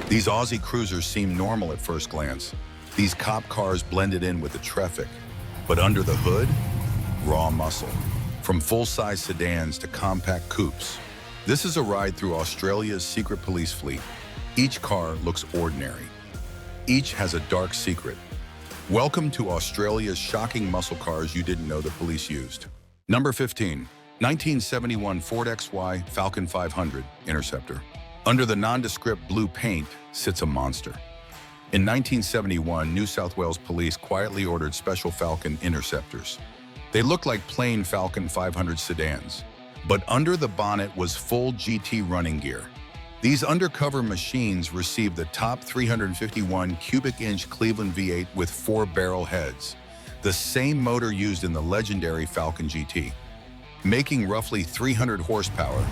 These Aussie cruisers seem normal at first glance. These cop cars blended in with the traffic. But under the hood, raw muscle. From full-size sedans to compact coupes. This is a ride through Australia's secret police fleet. Each car looks ordinary. Each has a dark secret. Welcome to Australia's shocking muscle cars you didn't know the police used. Number 15, 1971 Ford XY Falcon 500 Interceptor. Under the nondescript blue paint sits a monster. In 1971, New South Wales police quietly ordered special Falcon Interceptors. They looked like plain Falcon 500 sedans, but under the bonnet was full GT running gear. These undercover machines received the top 351 cubic inch Cleveland V8 with 4 barrel heads, the same motor used in the legendary Falcon GT, making roughly 300 horsepower.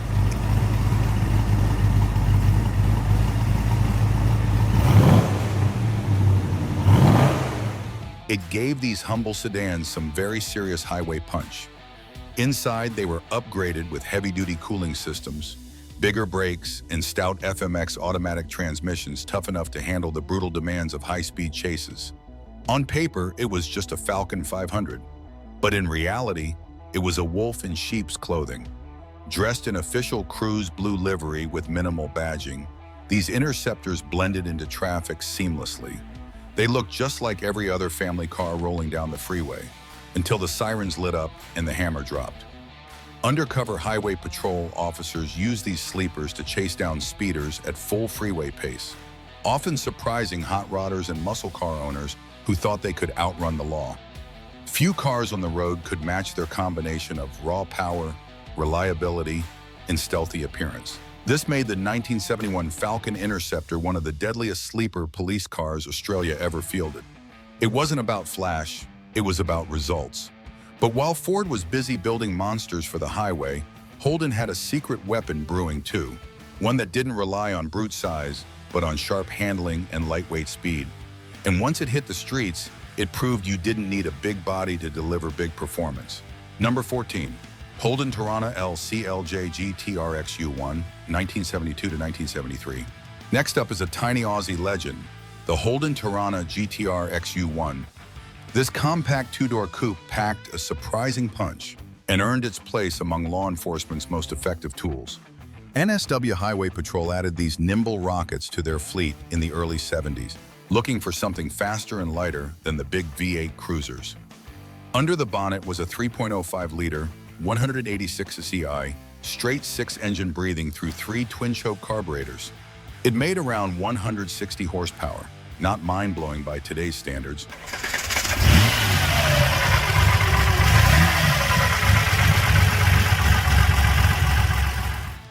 It gave these humble sedans some very serious highway punch. Inside, they were upgraded with heavy-duty cooling systems, bigger brakes, and stout FMX automatic transmissions tough enough to handle the brutal demands of high-speed chases. On paper, it was just a Falcon 500, but in reality, it was a wolf in sheep's clothing. Dressed in official cruise blue livery with minimal badging, these Interceptors blended into traffic seamlessly. They looked just like every other family car rolling down the freeway, until the sirens lit up and the hammer dropped. Undercover highway patrol officers used these sleepers to chase down speeders at full freeway pace, often surprising hot rodders and muscle car owners who thought they could outrun the law. Few cars on the road could match their combination of raw power, reliability, and stealthy appearance. This made the 1971 Falcon Interceptor one of the deadliest sleeper police cars Australia ever fielded. It wasn't about flash, it was about results. But while Ford was busy building monsters for the highway, Holden had a secret weapon brewing too, one that didn't rely on brute size, but on sharp handling and lightweight speed. And once it hit the streets, it proved you didn't need a big body to deliver big performance. Number 14. Holden Torana LCLJ GTR XU1, 1972 to 1973. Next up is a tiny Aussie legend, the Holden Torana GTR XU1. This compact two-door coupe packed a surprising punch and earned its place among law enforcement's most effective tools. NSW Highway Patrol added these nimble rockets to their fleet in the early 70s, looking for something faster and lighter than the big V8 cruisers. Under the bonnet was a 3.05-liter, 186 CI, straight 6-engine breathing through 3 twin-choke carburetors. It made around 160 horsepower, not mind-blowing by today's standards.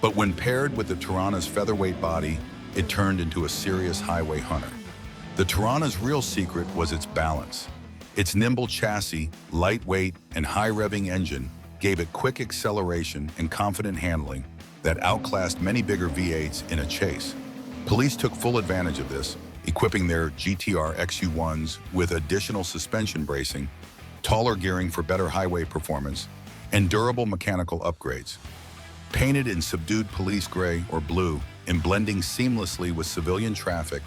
But when paired with the Torana's featherweight body, it turned into a serious highway hunter. The Torana's real secret was its balance. Its nimble chassis, lightweight, and high-revving engine gave it quick acceleration and confident handling that outclassed many bigger V8s in a chase. Police took full advantage of this, equipping their GTR XU1s with additional suspension bracing, taller gearing for better highway performance, and durable mechanical upgrades. Painted in subdued police gray or blue and blending seamlessly with civilian traffic,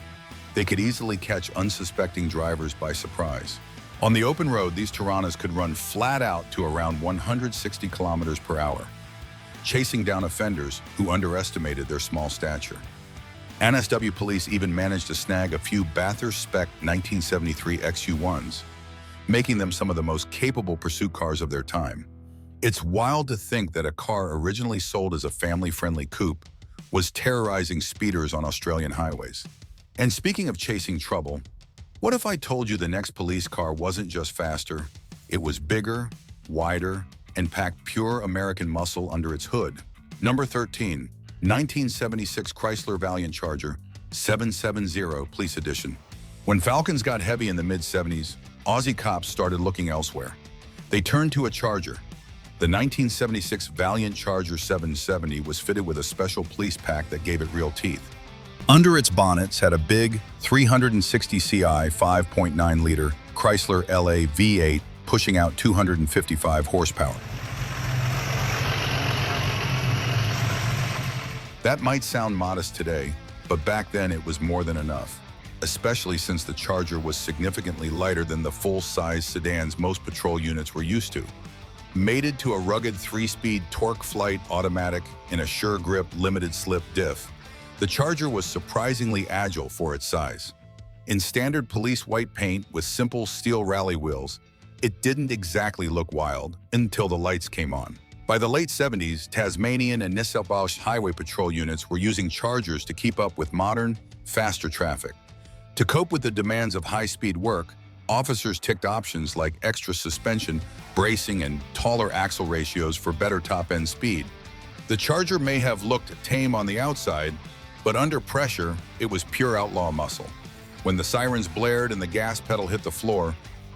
they could easily catch unsuspecting drivers by surprise. On the open road, these Toranas could run flat out to around 160 kilometers per hour, chasing down offenders who underestimated their small stature. NSW police even managed to snag a few Bathurst-spec 1973 XU1s, making them some of the most capable pursuit cars of their time. It's wild to think that a car originally sold as a family-friendly coupe was terrorizing speeders on Australian highways. And speaking of chasing trouble, what if I told you the next police car wasn't just faster, it was bigger, wider, and packed pure American muscle under its hood? Number 13, 1976 Chrysler Valiant Charger 770 Police Edition. When Falcons got heavy in the mid-70s, Aussie cops started looking elsewhere. They turned to a Charger. The 1976 Valiant Charger 770 was fitted with a special police pack that gave it real teeth. Under its bonnets had a big 360 CI 5.9-liter Chrysler LA V8 pushing out 255 horsepower. That might sound modest today, but back then it was more than enough, especially since the Charger was significantly lighter than the full-size sedans most patrol units were used to. Mated to a rugged 3-speed torque flight automatic in a sure grip limited slip diff, the Charger was surprisingly agile for its size. In standard police white paint with simple steel rally wheels, it didn't exactly look wild until the lights came on. By the late 70s, Tasmanian and New South Wales highway patrol units were using Chargers to keep up with modern, faster traffic. To cope with the demands of high-speed work, officers ticked options like extra suspension, bracing, and taller axle ratios for better top-end speed. The Charger may have looked tame on the outside, but under pressure, it was pure outlaw muscle. When the sirens blared and the gas pedal hit the floor,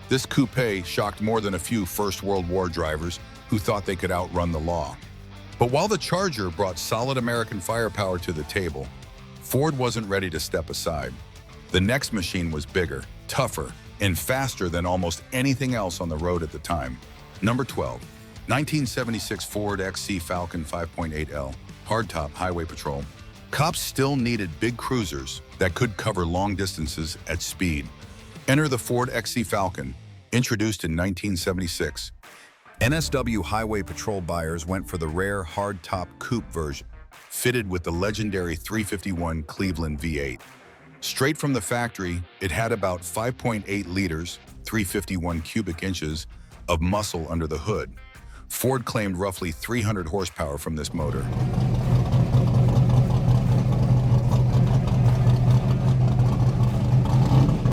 this coupe shocked more than a few First World War drivers who thought they could outrun the law. But while the Charger brought solid American firepower to the table, Ford wasn't ready to step aside. The next machine was bigger, tougher, and faster than almost anything else on the road at the time. Number 12, 1976 Ford XC Falcon 5.8L, hardtop highway patrol. Cops still needed big cruisers that could cover long distances at speed. Enter the Ford XC Falcon, introduced in 1976. NSW highway patrol buyers went for the rare hardtop coupe version, fitted with the legendary 351 Cleveland V8. Straight from the factory, it had about 5.8 liters, 351 cubic inches, of muscle under the hood. Ford claimed roughly 300 horsepower from this motor.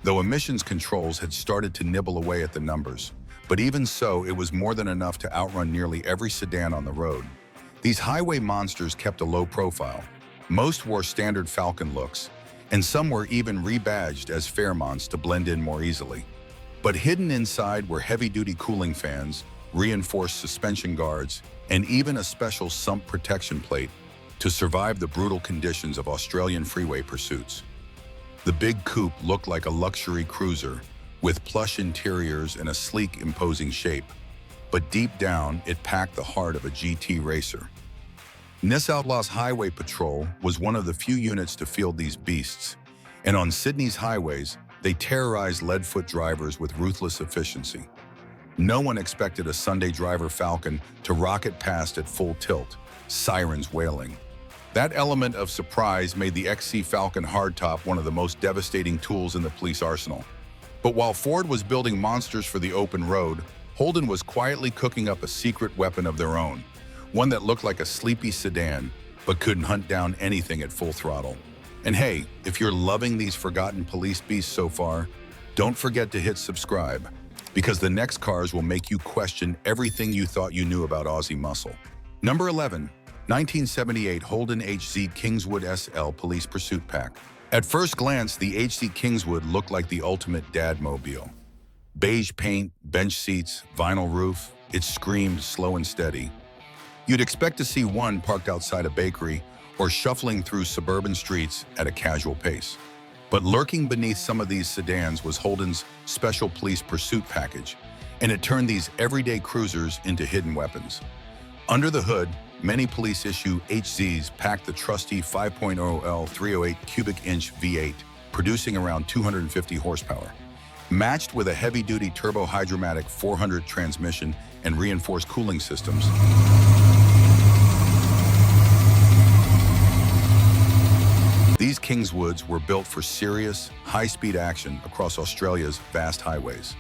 Though emissions controls had started to nibble away at the numbers, but even so, it was more than enough to outrun nearly every sedan on the road. These highway monsters kept a low profile. Most wore standard Falcon looks, and some were even rebadged as Fairmonts to blend in more easily. But hidden inside were heavy-duty cooling fans, reinforced suspension guards, and even a special sump protection plate to survive the brutal conditions of Australian freeway pursuits. The big coupe looked like a luxury cruiser, with plush interiors and a sleek, imposing shape. But deep down, it packed the heart of a GT racer. New South Wales Highway Patrol was one of the few units to field these beasts, and on Sydney's highways, they terrorized lead-foot drivers with ruthless efficiency. No one expected a Sunday driver Falcon to rocket past at full tilt, sirens wailing. That element of surprise made the XC Falcon hardtop one of the most devastating tools in the police arsenal. But while Ford was building monsters for the open road, Holden was quietly cooking up a secret weapon of their own, one that looked like a sleepy sedan, but couldn't hunt down anything at full throttle. And hey, if you're loving these forgotten police beasts so far, don't forget to hit subscribe, because the next cars will make you question everything you thought you knew about Aussie muscle. Number 11, 1978 Holden HZ Kingswood SL Police Pursuit Pack. At first glance, the HZ Kingswood looked like the ultimate dad-mobile. Beige paint, bench seats, vinyl roof, it screamed slow and steady. You'd expect to see one parked outside a bakery or shuffling through suburban streets at a casual pace. But lurking beneath some of these sedans was Holden's special police pursuit package, and it turned these everyday cruisers into hidden weapons. Under the hood, many police-issue HZs packed the trusty 5.0L 308 cubic inch V8, producing around 250 horsepower. Matched with a heavy-duty turbo-hydromatic 400 transmission and reinforced cooling systems. These Kingswoods were built for serious, high-speed action across Australia's vast highways.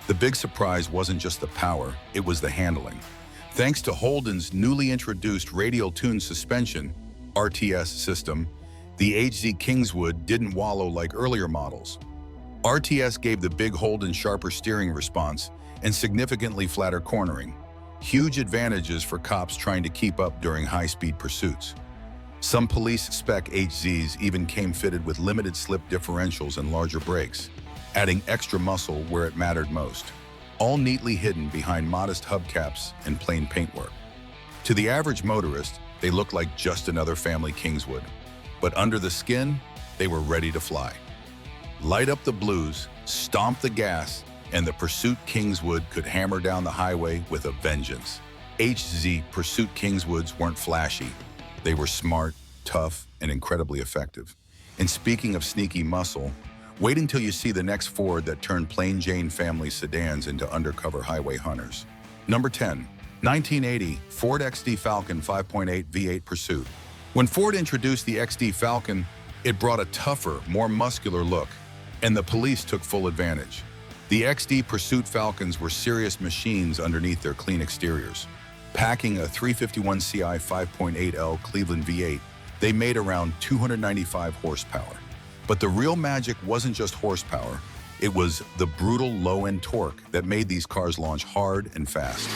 The big surprise wasn't just the power, it was the handling. Thanks to Holden's newly introduced radial-tuned suspension, RTS system, the HZ Kingswood didn't wallow like earlier models. RTS gave the big Holden sharper steering response and significantly flatter cornering, huge advantages for cops trying to keep up during high-speed pursuits. Some police-spec HZs even came fitted with limited slip differentials and larger brakes, adding extra muscle where it mattered most, all neatly hidden behind modest hubcaps and plain paintwork. To the average motorist, they looked like just another family Kingswood, but under the skin, they were ready to fly. Light up the blues, stomp the gas, and the Pursuit Kingswood could hammer down the highway with a vengeance. HZ Pursuit Kingswoods weren't flashy. They were smart, tough, and incredibly effective. And speaking of sneaky muscle, wait until you see the next Ford that turned plain Jane family sedans into undercover highway hunters. Number 10. 1980 Ford XD Falcon 5.8 V8 Pursuit. When Ford introduced the XD Falcon, it brought a tougher, more muscular look, and the police took full advantage. The XD Pursuit Falcons were serious machines underneath their clean exteriors. Packing a 351 Ci 5.8L Cleveland V8, they made around 295 horsepower. But the real magic wasn't just horsepower, it was the brutal low-end torque that made these cars launch hard and fast.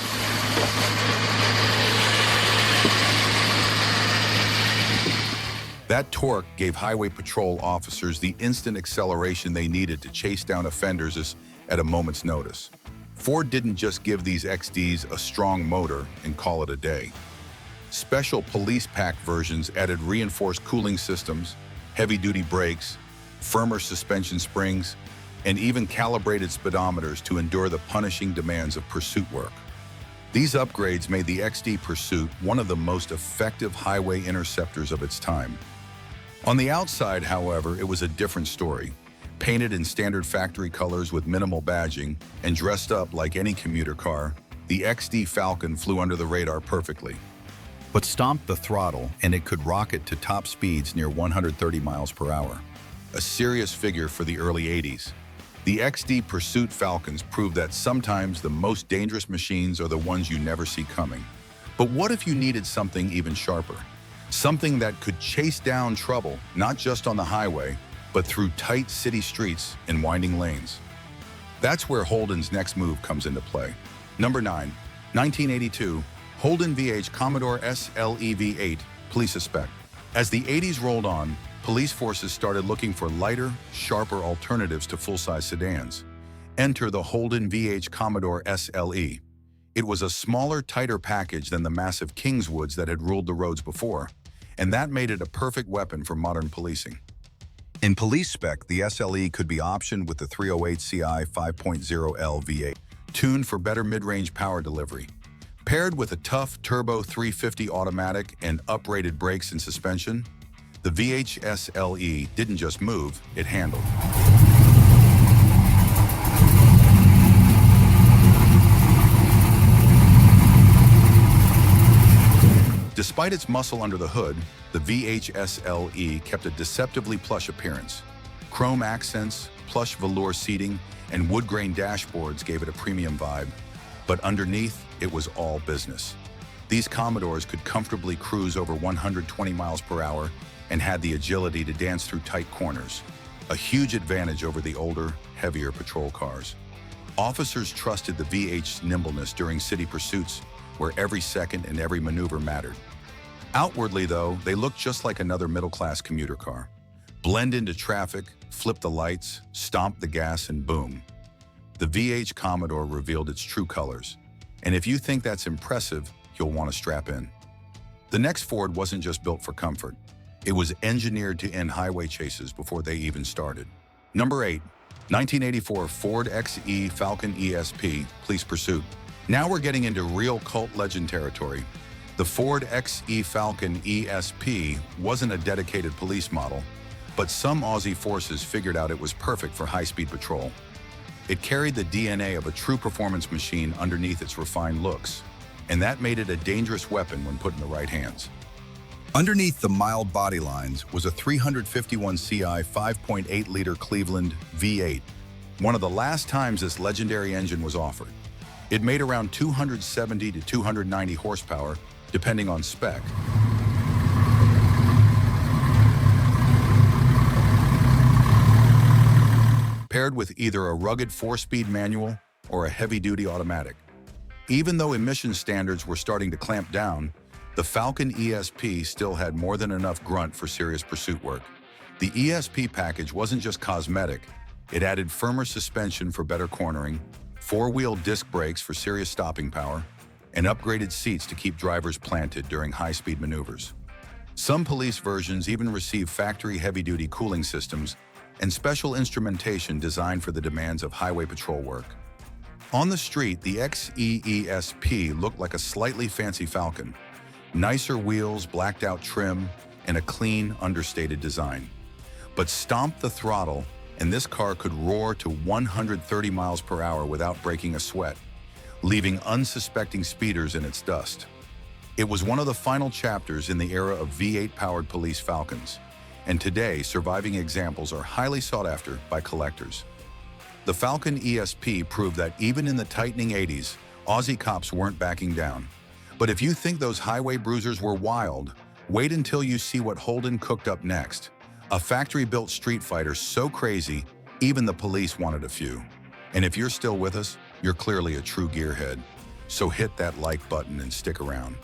That torque gave highway patrol officers the instant acceleration they needed to chase down offenders at a moment's notice. Ford didn't just give these XDs a strong motor and call it a day. Special police pack versions added reinforced cooling systems, heavy-duty brakes, firmer suspension springs, and even calibrated speedometers to endure the punishing demands of pursuit work. These upgrades made the XD Pursuit one of the most effective highway interceptors of its time. On the outside, however, it was a different story. Painted in standard factory colors with minimal badging and dressed up like any commuter car, the XD Falcon flew under the radar perfectly. But stomp the throttle and it could rocket to top speeds near 130 miles per hour. A serious figure for the early 80s. The XD Pursuit Falcons proved that sometimes the most dangerous machines are the ones you never see coming. But what if you needed something even sharper? Something that could chase down trouble, not just on the highway, but through tight city streets and winding lanes. That's where Holden's next move comes into play. Number 9. 1982 Holden VH Commodore SLE V8 Police Suspect. As the 80s rolled on, police forces started looking for lighter, sharper alternatives to full-size sedans. Enter the Holden VH Commodore SLE. It was a smaller, tighter package than the massive Kingswoods that had ruled the roads before, and that made it a perfect weapon for modern policing. In police spec, the SLE could be optioned with the 308 Ci 5.0L V8, tuned for better mid-range power delivery. Paired with a tough turbo 350 automatic and uprated brakes and suspension, the VH SLE didn't just move, it handled. Despite its muscle under the hood, the VH SLE kept a deceptively plush appearance. Chrome accents, plush velour seating, and wood-grain dashboards gave it a premium vibe. But underneath, it was all business. These Commodores could comfortably cruise over 120 miles per hour and had the agility to dance through tight corners, a huge advantage over the older, heavier patrol cars. Officers trusted the VH's nimbleness during city pursuits, where every second and every maneuver mattered. Outwardly, though, they looked just like another middle-class commuter car. Blend into traffic, flip the lights, stomp the gas, and boom. The VH Commodore revealed its true colors. And if you think that's impressive, you'll want to strap in. The next Ford wasn't just built for comfort. It was engineered to end highway chases before they even started. Number 8. 1984 Ford XE Falcon ESP Police Pursuit. Now we're getting into real cult legend territory. The Ford XE Falcon ESP wasn't a dedicated police model, but some Aussie forces figured out it was perfect for high-speed patrol. It carried the DNA of a true performance machine underneath its refined looks, and that made it a dangerous weapon when put in the right hands. Underneath the mild body lines was a 351 Ci 5.8-liter Cleveland V8, one of the last times this legendary engine was offered. It made around 270 to 290 horsepower, depending on spec. Paired with either a rugged 4-speed manual or a heavy-duty automatic. Even though emission standards were starting to clamp down, the Falcon ESP still had more than enough grunt for serious pursuit work. The ESP package wasn't just cosmetic, it added firmer suspension for better cornering, 4-wheel disc brakes for serious stopping power, and upgraded seats to keep drivers planted during high-speed maneuvers. Some police versions even receive factory heavy-duty cooling systems and special instrumentation designed for the demands of highway patrol work. On the street, the XE ESP looked like a slightly fancy Falcon. Nicer wheels, blacked-out trim, and a clean, understated design. But stomp the throttle, and this car could roar to 130 miles per hour without breaking a sweat, leaving unsuspecting speeders in its dust. It was one of the final chapters in the era of V8-powered police Falcons, and today surviving examples are highly sought after by collectors. The Falcon ESP proved that even in the tightening 80s, Aussie cops weren't backing down. But if you think those highway bruisers were wild, wait until you see what Holden cooked up next. A factory-built street fighter so crazy, even the police wanted a few. And if you're still with us, you're clearly a true gearhead. So hit that like button and stick around,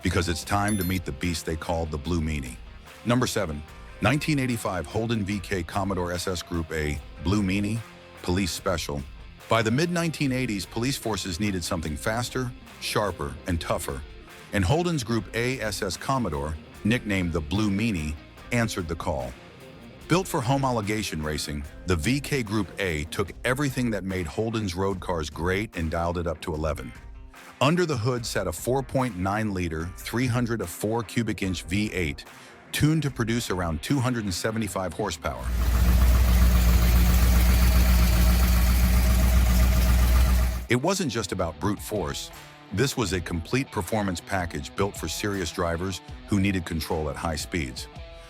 because it's time to meet the beast they called the Blue Meanie. Number 7, 1985 Holden VH Commodore SS Group A Blue Meanie Police Special. By the mid-1980s, police forces needed something faster, sharper, and tougher, and Holden's Group A SS Commodore, nicknamed the Blue Meanie, answered the call. Built for homologation racing, the VK Group A took everything that made Holden's road cars great and dialed it up to 11. Under the hood sat a 4.9-liter, 304 cubic inch V8, tuned to produce around 275 horsepower. It wasn't just about brute force. This was a complete performance package built for serious drivers who needed control at high speeds.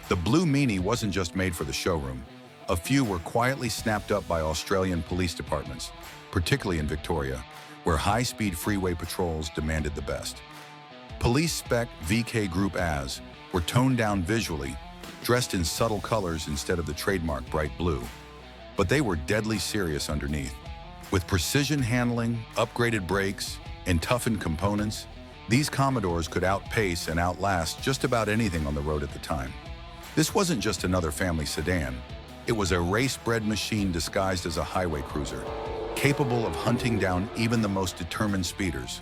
The Blue Meanie wasn't just made for the showroom. A few were quietly snapped up by Australian police departments, particularly in Victoria, where high-speed freeway patrols demanded the best. Police spec VK Group As were toned down visually, dressed in subtle colors instead of the trademark bright blue. But they were deadly serious underneath. With precision handling, upgraded brakes, and toughened components, these Commodores could outpace and outlast just about anything on the road at the time. This wasn't just another family sedan. It was a race-bred machine disguised as a highway cruiser, capable of hunting down even the most determined speeders.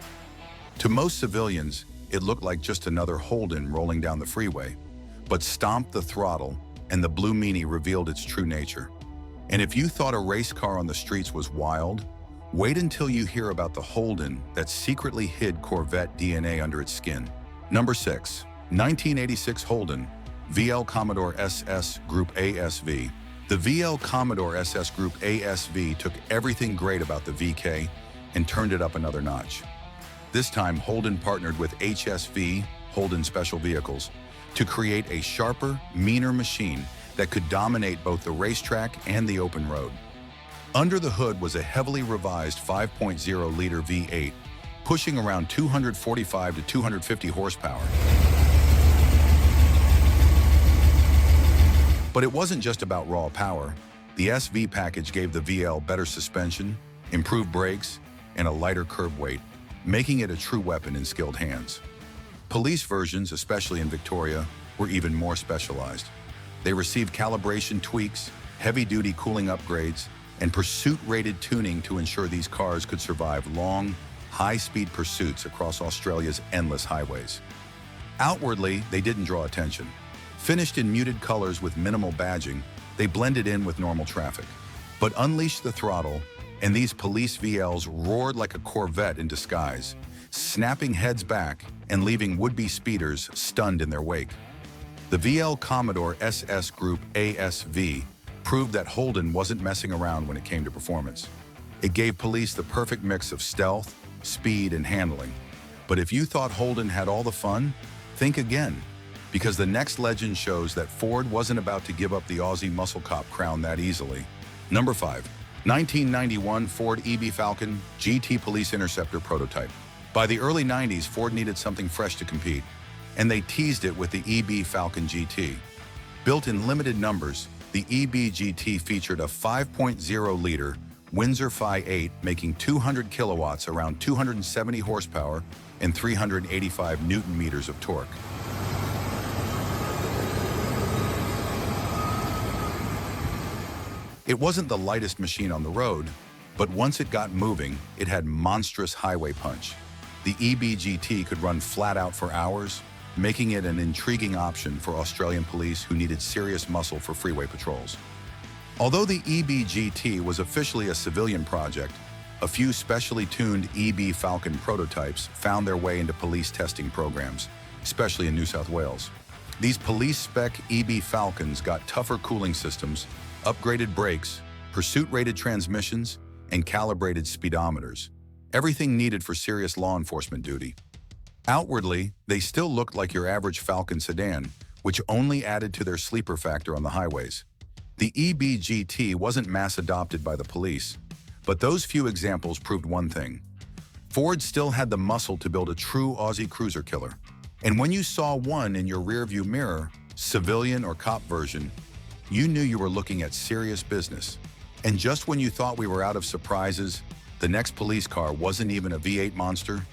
To most civilians, it looked like just another Holden rolling down the freeway, but stomp the throttle, and the Blue Meanie revealed its true nature. And if you thought a race car on the streets was wild, wait until you hear about the Holden that secretly hid Corvette DNA under its skin. Number 6, 1986 Holden VL Commodore SS Group ASV. The VL Commodore SS Group ASV took everything great about the VK and turned it up another notch. This time, Holden partnered with HSV, Holden Special Vehicles, to create a sharper, meaner machine that could dominate both the racetrack and the open road. Under the hood was a heavily revised 5.0-liter V8, pushing around 245 to 250 horsepower. But it wasn't just about raw power. The SV package gave the VL better suspension, improved brakes, and a lighter curb weight, making it a true weapon in skilled hands. Police versions, especially in Victoria, were even more specialized. They received calibration tweaks, heavy-duty cooling upgrades, and pursuit-rated tuning to ensure these cars could survive long, high-speed pursuits across Australia's endless highways. Outwardly, they didn't draw attention. Finished in muted colors with minimal badging, they blended in with normal traffic. But unleash the throttle, and these police VLs roared like a Corvette in disguise, snapping heads back and leaving would-be speeders stunned in their wake. The VL Commodore SS Group ASV proved that Holden wasn't messing around when it came to performance. It gave police the perfect mix of stealth, speed, and handling. But if you thought Holden had all the fun, think again. Because the next legend shows that Ford wasn't about to give up the Aussie muscle cop crown that easily. Number 5, 1991 Ford EB Falcon GT Police Interceptor prototype. By the early 90s, Ford needed something fresh to compete, and they teased it with the EB Falcon GT. Built in limited numbers, the EB GT featured a 5.0-liter Windsor Phi 8 making 200 kilowatts, around 270 horsepower, and 385 newton-meters of torque. It wasn't the lightest machine on the road, but once it got moving, it had monstrous highway punch. The EB GT could run flat out for hours, making it an intriguing option for Australian police who needed serious muscle for freeway patrols. Although the EB GT was officially a civilian project, a few specially tuned EB Falcon prototypes found their way into police testing programs, especially in New South Wales. These police-spec EB Falcons got tougher cooling systems, upgraded brakes, pursuit-rated transmissions, and calibrated speedometers. Everything needed for serious law enforcement duty. Outwardly, they still looked like your average Falcon sedan, which only added to their sleeper factor on the highways. The EB GT wasn't mass-adopted by the police, but those few examples proved one thing. Ford still had the muscle to build a true Aussie cruiser killer. And when you saw one in your rearview mirror, civilian or cop version, you knew you were looking at serious business. And just when you thought we were out of surprises, the next police car wasn't even a V8 monster.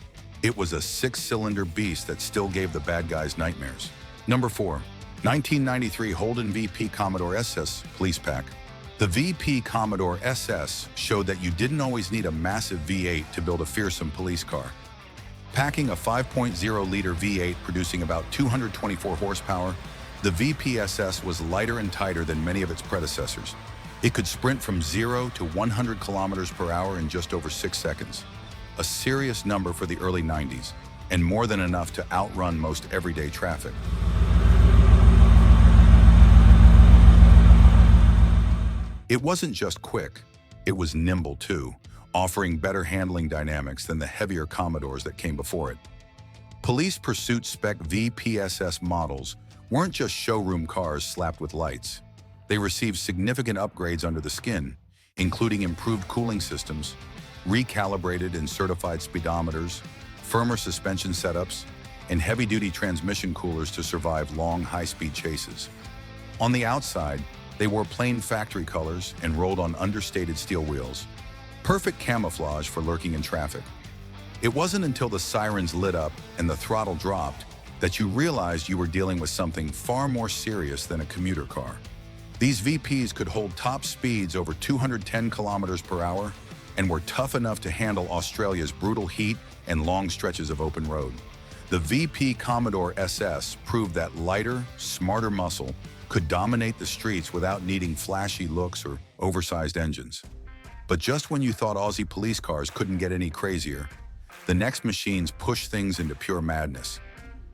It was a 6-cylinder beast that still gave the bad guys nightmares. Number 4. 1993 Holden VP Commodore SS Police Pack. The VP Commodore SS showed that you didn't always need a massive V8 to build a fearsome police car. Packing a 5.0-liter V8 producing about 224 horsepower, the VP SS was lighter and tighter than many of its predecessors. It could sprint from 0 to 100 kilometers per hour in just over 6 seconds. A serious number for the early 90s, and more than enough to outrun most everyday traffic. It wasn't just quick, it was nimble too, offering better handling dynamics than the heavier Commodores that came before it. Police pursuit spec VPSS models weren't just showroom cars slapped with lights. They received significant upgrades under the skin, including improved cooling systems, recalibrated and certified speedometers, firmer suspension setups, and heavy-duty transmission coolers to survive long, high-speed chases. On the outside, they wore plain factory colors and rolled on understated steel wheels. Perfect camouflage for lurking in traffic. It wasn't until the sirens lit up and the throttle dropped that you realized you were dealing with something far more serious than a commuter car. These VPs could hold top speeds over 210 kilometers per hour and were tough enough to handle Australia's brutal heat and long stretches of open road. The VP Commodore SS proved that lighter, smarter muscle could dominate the streets without needing flashy looks or oversized engines. But just when you thought Aussie police cars couldn't get any crazier, the next machines pushed things into pure madness.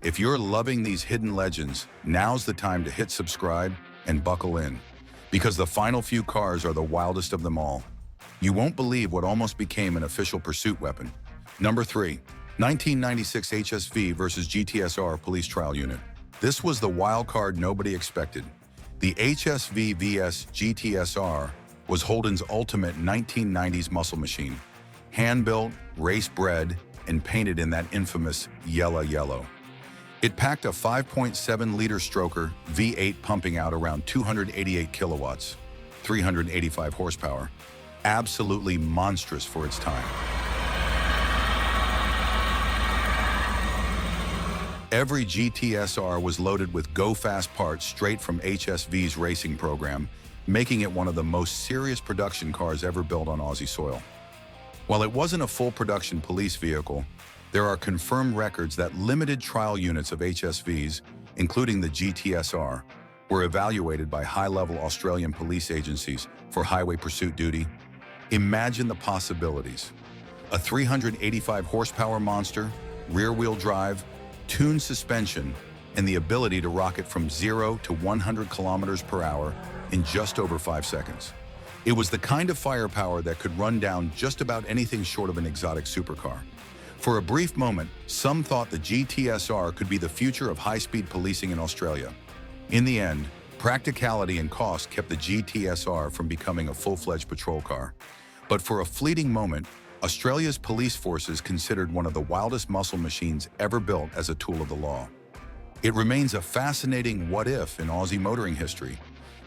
If you're loving these hidden legends, now's the time to hit subscribe and buckle in, because the final few cars are the wildest of them all. You won't believe what almost became an official pursuit weapon. Number 3. 1996 HSV versus GTSR Police Trial Unit. This was the wild card nobody expected. The HSV vs GTSR was Holden's ultimate 1990s muscle machine. Hand-built, race-bred, and painted in that infamous yellow. It packed a 5.7-liter stroker V8 pumping out around 288 kilowatts, 385 horsepower. Absolutely monstrous for its time. Every GTSR was loaded with go-fast parts straight from HSV's racing program, making it one of the most serious production cars ever built on Aussie soil. While it wasn't a full production police vehicle, there are confirmed records that limited trial units of HSVs, including the GTSR, were evaluated by high-level Australian police agencies for highway pursuit duty. Imagine the possibilities. A 385 horsepower monster, rear-wheel drive, tuned suspension, and the ability to rocket from 0 to 100 kilometers per hour in just over 5 seconds. It was the kind of firepower that could run down just about anything short of an exotic supercar. For a brief moment, some thought the GTSR could be the future of high-speed policing in Australia. In the end, practicality and cost kept the GTSR from becoming a full-fledged patrol car. But for a fleeting moment, Australia's police forces considered one of the wildest muscle machines ever built as a tool of the law. It remains a fascinating what-if in Aussie motoring history.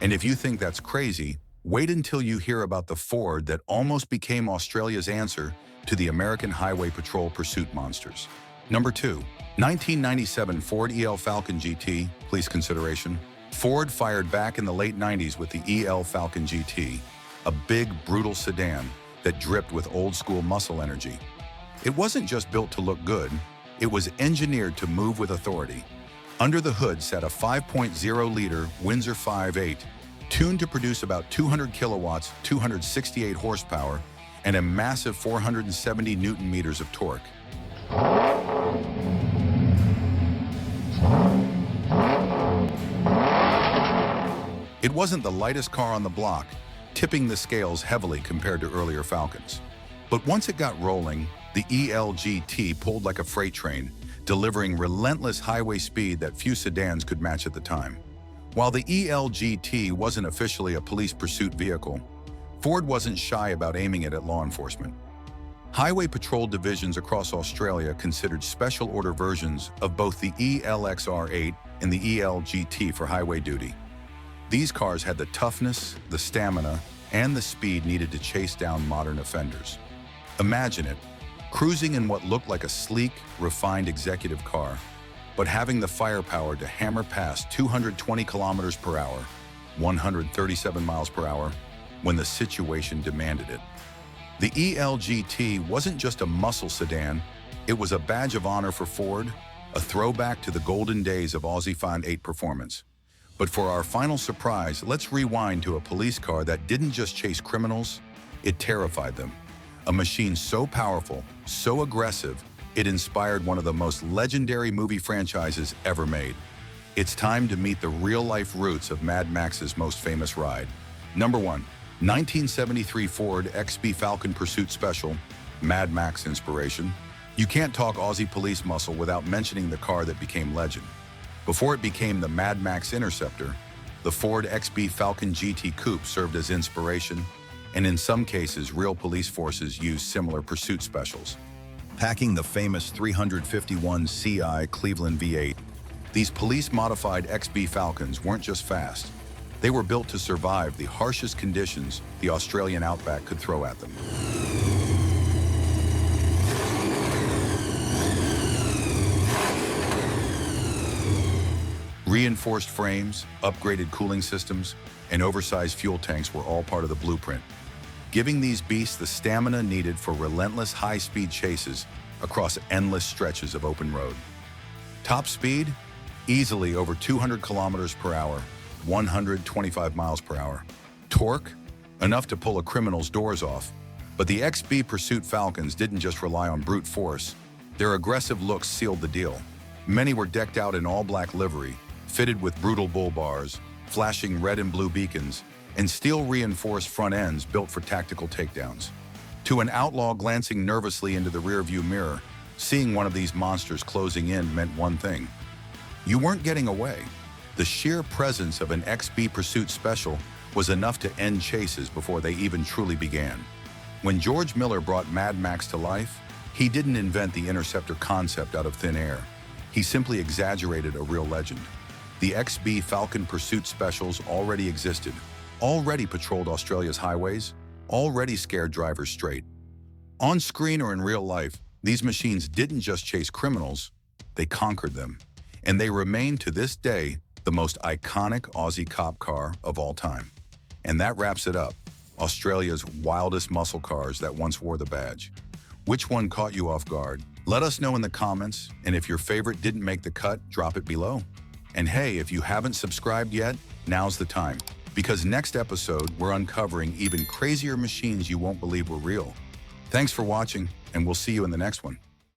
And if you think that's crazy, wait until you hear about the Ford that almost became Australia's answer to the American Highway Patrol pursuit monsters. Number 2. 1997 Ford EL Falcon GT, police consideration. Ford fired back in the late 90s with the EL Falcon GT, a big, brutal sedan that dripped with old-school muscle energy. It wasn't just built to look good, it was engineered to move with authority. Under the hood sat a 5.0-liter Windsor 5.8, tuned to produce about 200 kilowatts, 268 horsepower, and a massive 470 newton-meters of torque. It wasn't the lightest car on the block, tipping the scales heavily compared to earlier Falcons. But once it got rolling, the ELGT pulled like a freight train, delivering relentless highway speed that few sedans could match at the time. While the ELGT wasn't officially a police pursuit vehicle, Ford wasn't shy about aiming it at law enforcement. Highway patrol divisions across Australia considered special order versions of both the ELXR8 and the ELGT for highway duty. These cars had the toughness, the stamina, and the speed needed to chase down modern offenders. Imagine it, cruising in what looked like a sleek, refined executive car, but having the firepower to hammer past 220 kilometers per hour, 137 miles per hour, when the situation demanded it. The ELGT wasn't just a muscle sedan, it was a badge of honor for Ford, a throwback to the golden days of Aussie Fan 8 performance. But for our final surprise, let's rewind to a police car that didn't just chase criminals, it terrified them. A machine so powerful, so aggressive, it inspired one of the most legendary movie franchises ever made. It's time to meet the real-life roots of Mad Max's most famous ride. Number 1. 1973 Ford XB Falcon Pursuit Special, Mad Max inspiration. You can't talk Aussie police muscle without mentioning the car that became legend. Before it became the Mad Max Interceptor, the Ford XB Falcon GT Coupe served as inspiration, and in some cases, real police forces used similar pursuit specials. Packing the famous 351 CI Cleveland V8, these police-modified XB Falcons weren't just fast. They were built to survive the harshest conditions the Australian outback could throw at them. Reinforced frames, upgraded cooling systems, and oversized fuel tanks were all part of the blueprint, giving these beasts the stamina needed for relentless high-speed chases across endless stretches of open road. Top speed? Easily over 200 kilometers per hour, 125 miles per hour. Torque? Enough to pull a criminal's doors off. But the XB Pursuit Falcons didn't just rely on brute force. Their aggressive looks sealed the deal. Many were decked out in all-black livery, fitted with brutal bull bars, flashing red and blue beacons, and steel-reinforced front ends built for tactical takedowns. To an outlaw glancing nervously into the rearview mirror, seeing one of these monsters closing in meant one thing. You weren't getting away. The sheer presence of an XB Pursuit Special was enough to end chases before they even truly began. When George Miller brought Mad Max to life, he didn't invent the Interceptor concept out of thin air. He simply exaggerated a real legend. The XB Falcon Pursuit Specials already existed, already patrolled Australia's highways, already scared drivers straight. On screen or in real life, these machines didn't just chase criminals, they conquered them. And they remain to this day the most iconic Aussie cop car of all time. And that wraps it up. Australia's wildest muscle cars that once wore the badge. Which one caught you off guard? Let us know in the comments, and if your favorite didn't make the cut, drop it below. And hey, if you haven't subscribed yet, now's the time. Because next episode, we're uncovering even crazier machines you won't believe were real. Thanks for watching, and we'll see you in the next one.